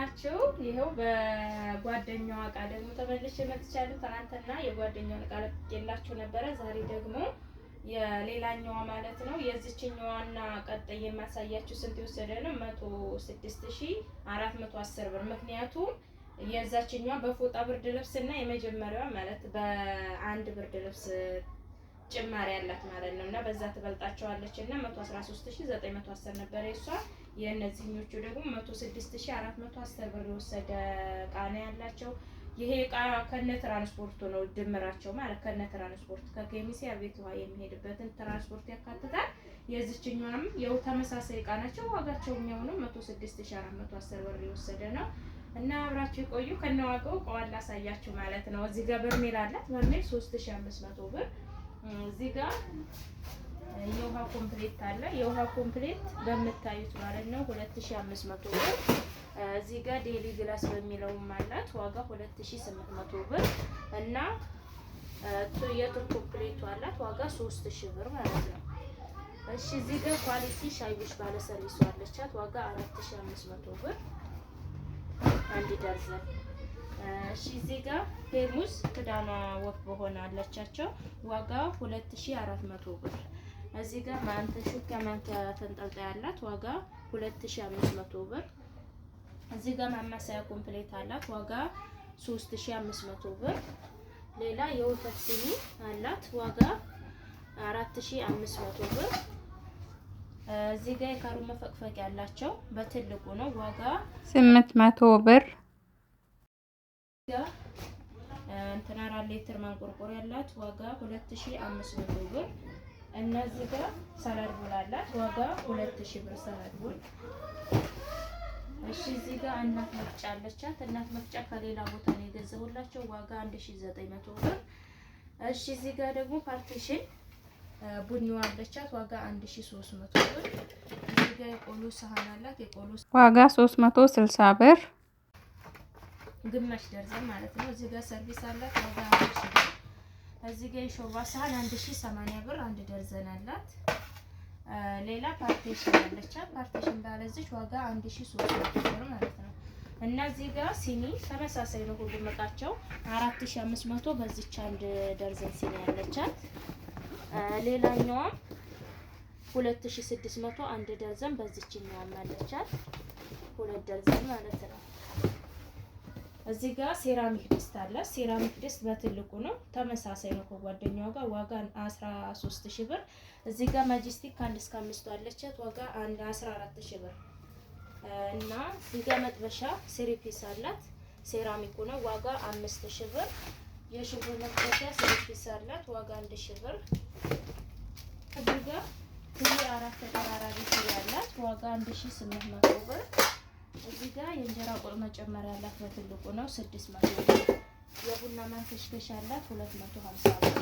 ናችሁ? ይኸው በጓደኛዋ እቃ ደግሞ ተመልሼ መጥቻለሁ። ትናንትና የጓደኛዋን እቃ ለቅቄላችሁ ነበረ። ዛሬ ደግሞ የሌላኛዋ ማለት ነው የዚችኛዋና ቀጣይ የማሳያችሁ ስንት የወሰደ ነው 106410 ብር። ምክንያቱም የዛችኛዋ በፎጣ ብርድ ልብስ እና የመጀመሪያዋ ማለት በአንድ ብርድ ልብስ ጭማሪ ያላት ማለት ነው እና በዛ ትበልጣቸዋለች እና 113910 ነበር የሷ። የእነዚህኞቹ ደግሞ 106410 ብር የወሰደ እቃ ነው ያላቸው። ይሄ እቃ ከነ ትራንስፖርቱ ነው ድምራቸው ማለት ከነ ትራንስፖርት ከኬሚሴ አቤት ውሃ የሚሄድበትን ትራንስፖርት ያካትታል። የዚችኛዋም የው ተመሳሳይ እቃ ናቸው። ዋጋቸው ነው 106410 ብር የወሰደ ነው እና አብራችሁ ይቆዩ። ከነዋጋው እቃዋን ላሳያችሁ ማለት ነው። እዚህ ጋር በርሜል አላት። በርሜል 3500 ብር። እዚህ ጋር የውሃ ኮምፕሌት አለ። የውሃ ኮምፕሌት በምታዩት ማለት ነው 2500 ብር። እዚህ ጋር ዴሊ ግላስ በሚለውም አላት ዋጋ 2800 ብር እና የቱር ኮምፕሌቱ አላት ዋጋ 3000 ብር ማለት ነው። እሺ እዚህ ጋር ኳሊቲ ሻይቦሽ ባለ ሰርቪስ አለቻት ዋጋ 4500 ብር አንድ ደርዘን። እሺ እዚህ ጋር ቴርሙስ ክዳኗ ወፍ በሆነ አለቻቸው ዋጋ 2400 ብር። እዚህ ጋር ማንተሹካ ማንኪያ ተንጠልጣይ ያላት ዋጋ 2500 ብር። እዚህ ጋር ማማሰያ ኮምፕሌት አላት ዋጋ 3500 ብር። ሌላ የወተት ሲኒ አላት ዋጋ 4500 ብር። እዚህ ጋር የካሩ መፈቅፈቅ ያላቸው በትልቁ ነው ዋጋ 800 ብር። እንትና 4 ሊትር ማንቆርቆር ያላት ዋጋ 2500 ብር። እነዚህ ጋር ሰላድ ቡል አላት ዋጋ 2000 ብር ሰላድ ቡል። እሺ እዚህ ጋር እናት መፍጫ አለቻት። እናት መፍጫ ከሌላ ቦታ ነው የገዛሁላቸው ዋጋ 1900 ብር። እሺ እዚህ ጋር ደግሞ ፓርቲሽን ቡኒዋ አለቻት ዋጋ 1300 ብር። እዚህ ጋር የቆሎ ሳህን አላት። የቆሎ ዋጋ 360 ብር ግማሽ ደርዘን ማለት ነው። እዚህ ጋር ሰርቪስ አላት ዋጋ 1000 ብር። እዚህ ጋር የሾርባ ሳህን 1080 ብር አንድ ደርዘን አላት። ሌላ ፓርቲሽን አለቻት። ፓርቲሽን ባለዚህ ዋጋ 1300 ብር ማለት ነው። እና እዚህ ጋር ሲኒ ተመሳሳይ ነው ሁሉም እቃቸው 4500 በዚች አንድ ደርዘን ሲኒ አለቻት። ሌላኛዋ 2600 አንድ ደርዘን በዚችኛው አለቻት 2 ደርዘን ማለት ነው። እዚህ ጋር ሴራሚክ ድስት አለ። ሴራሚክ ድስት በትልቁ ነው ተመሳሳይ ነው ከጓደኛዋ ጋር ዋጋ 13000 ብር። እዚህ ጋር ማጂስቲክ ከ1 እስከ 5 አለቻት ዋጋ 14000 ብር። እና እዚህ ጋር መጥበሻ ሴሪፒስ አላት። ሴራሚኩ ነው ዋጋ 5000 ብር። የሽቦ መጥበሻ ሴሪፒስ አላት ዋጋ 1000 ብር። እዚህ ጋር አራት ተቀራራቢ ትሪ አላት ዋጋ 1800 ብር። እዚህ ጋር የእንጀራ ቁል መጨመሪያ ያላት በትልቁ ነው 600 ብር። የቡና ማንከሽከሻ አላት 250 ብር።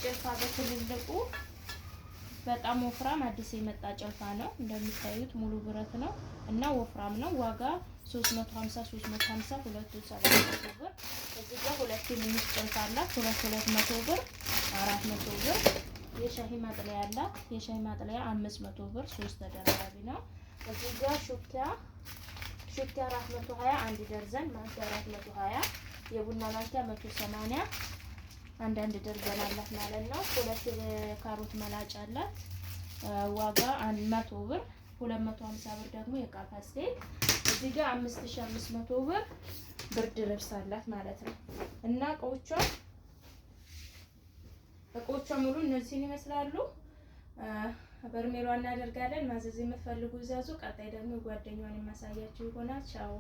ጭልፋ በትልልቁ በጣም ወፍራም አዲስ የመጣ ጭልፋ ነው። እንደምታዩት ሙሉ ብረት ነው እና ወፍራም ነው። ዋጋ 350 ሁለቱን 700 ብር። እዚህ ጋር ሁለት ትንሽ ጭልፋ አላት 200 ብር 400 ብር። የሻሂ ማጥለያ አላት። የሻሂ ማጥለያ 500 ብር 3 ተደራራቢ ነው። እዚህ ጋር ሹኪያ 420 አንድ ደርዘን ማንኪያ 420 የቡና ማንኪያ 180 አንድ ደርዘን አላት ማለት ነው። ሁለት ካሮት መላጫ አላት ዋጋ 100 ብር 250 ብር ደግሞ የዕቃ ፓስቴት። እዚህ ጋር 5500 ብር ብርድ ልብስ አላት ማለት ነው። እና እቃዎቿ ሙሉ እነዚህን ይመስላሉ። በርሜሏ እናደርጋለን። ማዘዝ የምትፈልጉ ዛዙ። ቀጣይ ደግሞ ጓደኛዋን የማሳያችሁ ይሆናል። ቻው